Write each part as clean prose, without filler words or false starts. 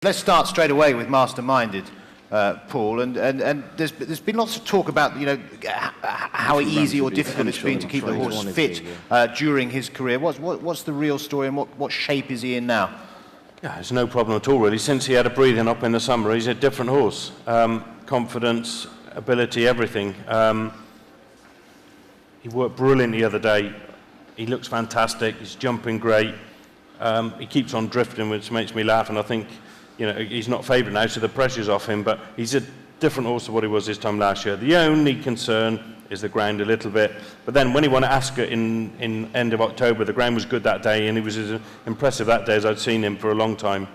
Let's start straight away with Masterminded, Paul. And there's been lots of talk about how easy or difficult it's been to keep the horse fit during his career. What's the real story, and what shape is he in now? Yeah, it's no problem at all, really. Since he had a breathing up in the summer, he's a different horse. Confidence, ability, everything. He worked brilliant the other day. He looks fantastic. He's jumping great. He keeps on drifting, which makes me laugh. And I think, he's not favourite now, so the pressure's off him. But he's a different horse to what he was this time last year. The only concern is the ground a little bit. But then when he won at Ascot in end of October, the ground was good that day, and he was as impressive that day as I'd seen him for a long time.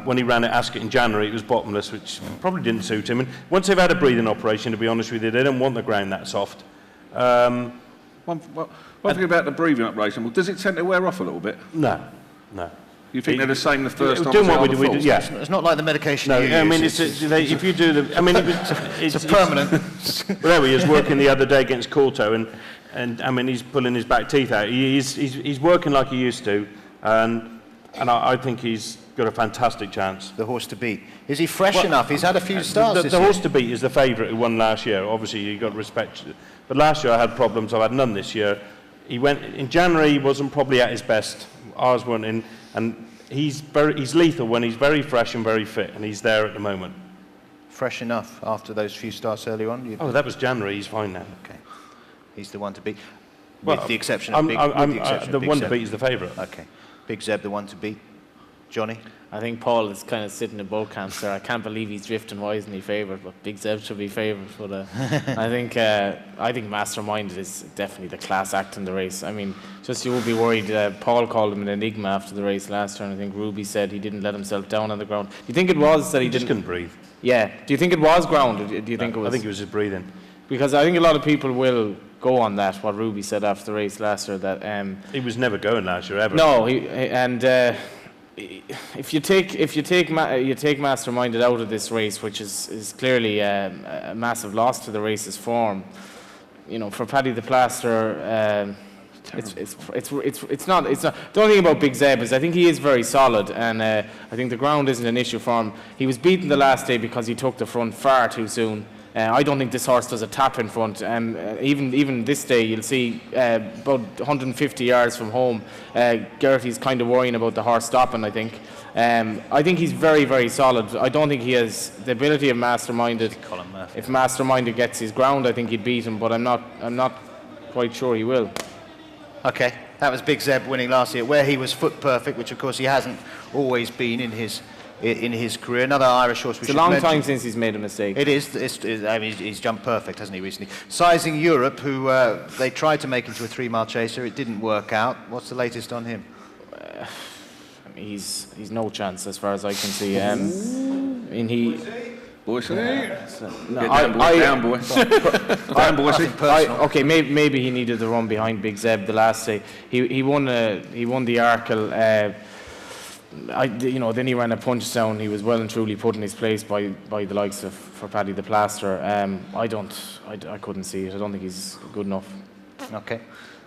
When he ran at Ascot in January, it was bottomless, which probably didn't suit him. And once they've had a breathing operation, to be honest with you, they don't want the ground that soft. One thing about the breathing operation, well, does it tend to wear off a little bit? No. You think they're the same the first time? Doing what we do, yeah. It's not like the medication No, you I mean, use. if you do the... I mean, it's permanent. Well, there he is, working the other day against Courtauld, and I mean, he's pulling his back teeth out. He's working like he used to, and I think he's got a fantastic chance. The horse to beat. Is he fresh enough? He's had a few starts this The year. horse to beat is the favourite who won last year. Obviously, you've got to respect it. But last year I had problems. I've had none this year. He went in January. He wasn't probably at his best. Ours weren't in, and he's lethal when he's very fresh and very fit, and he's there at the moment. Fresh enough after those few starts earlier on? Oh, that was January. He's fine now. Okay. He's the one to beat. Well, with the exception of Big Zeb. The one to beat is the favourite. Okay. Big Zeb, the one to beat. Johnny? I think Paul is kind of sitting in both camps there. I can't believe he's drifting. Why isn't he favoured? But Big Zeb should be favoured. But I think Masterminded is definitely the class act in the race. I mean, just you will be worried. Paul called him an enigma after the race last turn. I think Ruby said he didn't let himself down on the ground. Do you think it was that he just couldn't breathe? Yeah. Do you think it was ground? Or do you think it was? I think it was his breathing. Because I think a lot of people will go on that. What Ruby said after the race last year, that he was never going last year ever. No, if you take Masterminded out of this race, which is clearly a massive loss to the race's form, for Paddy the Plaster, it's not. The only thing about Big Zeb is I think he is very solid, and I think the ground isn't an issue for him. He was beaten the last day because he took the front far too soon. I don't think this horse does a tap in front. Even this day, you'll see about 150 yards from home, Gertie's kind of worrying about the horse stopping, I think. I think he's very, very solid. I don't think he has the ability of Masterminded. If Masterminded gets his ground, I think he'd beat him, but I'm not quite sure he will. Okay, that was Big Zeb winning last year, where he was foot perfect, which of course he hasn't always been in his career. Another Irish horse. It's a long time since he's made a mistake. It is. I mean, he's jumped perfect, hasn't he, recently? Sizing Europe, who they tried to make into a 3-mile chaser. It didn't work out. What's the latest on him? He's no chance as far as I can see. I mean, he. Boyce, down, boy. Okay, maybe he needed the run behind Big Zeb the last day. He won the Arkle. Then he ran a punch down. He was well and truly put in his place by the likes of for Paddy the Plaster. I couldn't see it. I don't think he's good enough. Okay,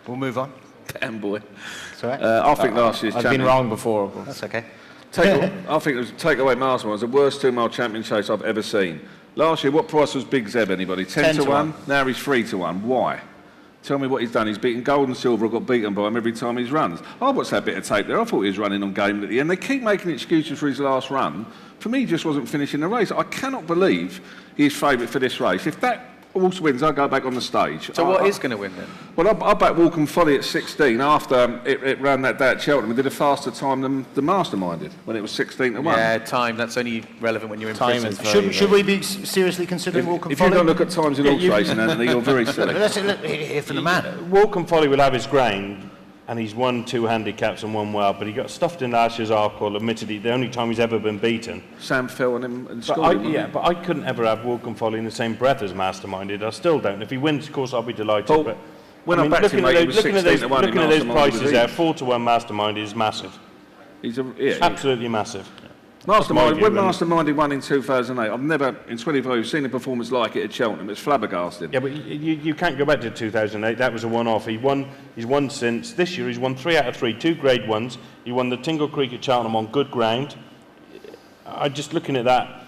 we'll move on. Damn boy. It's all right. I think last year's I've been wrong before. That's okay. I think it was Takeaway Mastermind was the worst 2-mile champion chase I've ever seen. Last year, what price was Big Zeb, anybody? 10 to 1? Now he's 3 to 1. Why? Tell me what he's done. He's beaten Gold and Silver. I got beaten by him every time he's runs. I watched that bit of tape there. I thought he was running on game at the end. They keep making excuses for his last run. For me, he just wasn't finishing the race. I cannot believe he's favourite for this race. If that horse wins, I'll go back on the stage. So what is going to win then? Well, I backed Woolcombe Folly at 16 after it ran that day at Cheltenham and did a faster time than the Masterminded when it was 16 to 1. Yeah, time. That's only relevant when you're in time prison. Should we be seriously considering Woolcombe If Folly? you don't look at times in horse racing, Anthony, you're very silly. Let's hear from the man. Woolcombe Folly will have his ground, and he's won 2 handicaps and 1 well, but he got stuffed in last year's Arkle, admittedly, the only time he's ever been beaten. Sam Fell and him and But I couldn't ever have Woolcombe Folly in the same breath as Masterminded. I still don't. If he wins, of course, I'll be delighted. Paul, but when I backed him, mate, he was 16 to 1. Looking at those prices there, 4 to 1 Masterminded is massive. Absolutely massive. Masterminded, when Masterminded won in 2008, I've never, in 25 years, seen a performance like it at Cheltenham. It's flabbergasted. Yeah, but you can't go back to 2008. That was a one-off. He's won since. This year, he's won 3 out of 3, 2 Grade 1s. He won the Tingle Creek at Cheltenham on good ground. I just looking at that.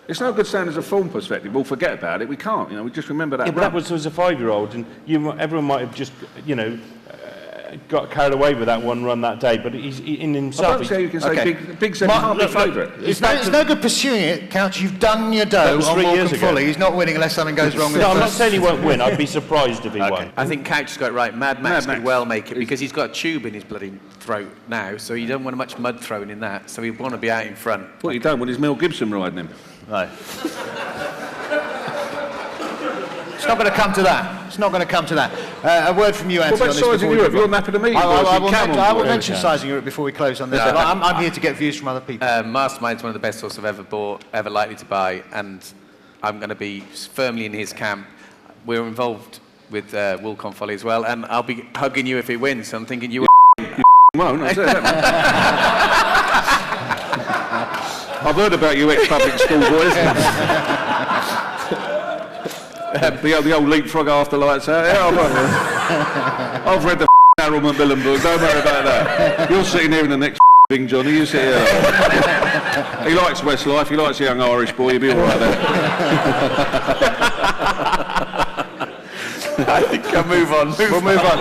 It's no good saying as a form perspective, we'll forget about it. We can't, we just remember that. Yeah, but that was as a 5-year-old, and everyone might have just, got carried away with that one run that day. But he's in himself. I don't see how you can say Big Zeb can't be favourite. It's no good pursuing it, Couch. You've done your dough on Woolcombe Folly. He's not winning unless something goes wrong with No, it. I'm not saying he won't win. I'd be surprised if he won. I think Couch has got it right. Mad Max could well make it because he's got a tube in his bloody throat now, so you don't want much mud thrown in that. So he'd want to be out in front. What you don't want is Mel Gibson riding him. No. It's not going to come to that. It's not going to come to that. A word from you, Anthony. What about size in Europe? You're napping to me. I will mention size in Europe before we close on this. No. I'm here to get views from other people. Mastermind's one of the best horses I've ever bought, ever likely to buy, and I'm going to be firmly in his camp. We're involved with Woolcombe Folly as well, and I'll be hugging you if he wins. So I'm thinking you won't. I said that. I've heard about you ex-public school boys. the old leapfrog after lights out. Yeah, I've read the Harold Macmillan book. Don't worry about that. You're sitting here in the next thing, Johnny. You sit here. He likes Westlife. He likes a young Irish boy. You'll be all right there. I think I'll move on. We'll move on.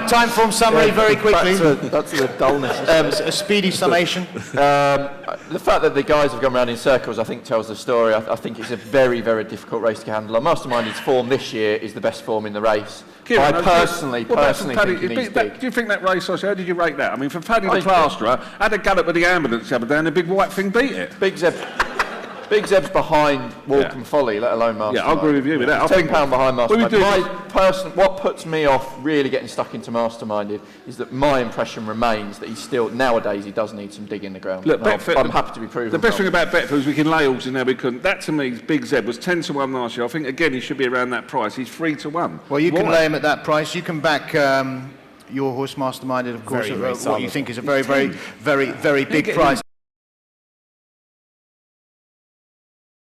Timeform summary very quickly. That's the dullness. A speedy summation. The fact that the guys have gone around in circles, I think, tells the story. I think it's a very, very difficult race to handle. Masterminded's form this year is the best form in the race. Kieran, I personally think he needs big. Do you think that race, how did you rate that? I mean, for Paddy the Plasterer, had a gallop with the ambulance the other day and the big white thing beat it. Big Zeb's behind Woolcombe Folly, let alone Mastermind. Yeah, I'll agree with you with that. £10 behind Mastermind. What puts me off really getting stuck into Masterminded is that my impression remains that he's still, nowadays, he does need some dig in the ground. Look, I'm happy to be proven The best wrong. thing about Betfair is we can lay horses now we couldn't. That to me, Big Zeb was 10 to 1 last year. I think again he should be around that price. He's 3 to 1. Well, you can lay him at that price. You can back your horse Masterminded, of course, at what you think is a very, very, very, very big price.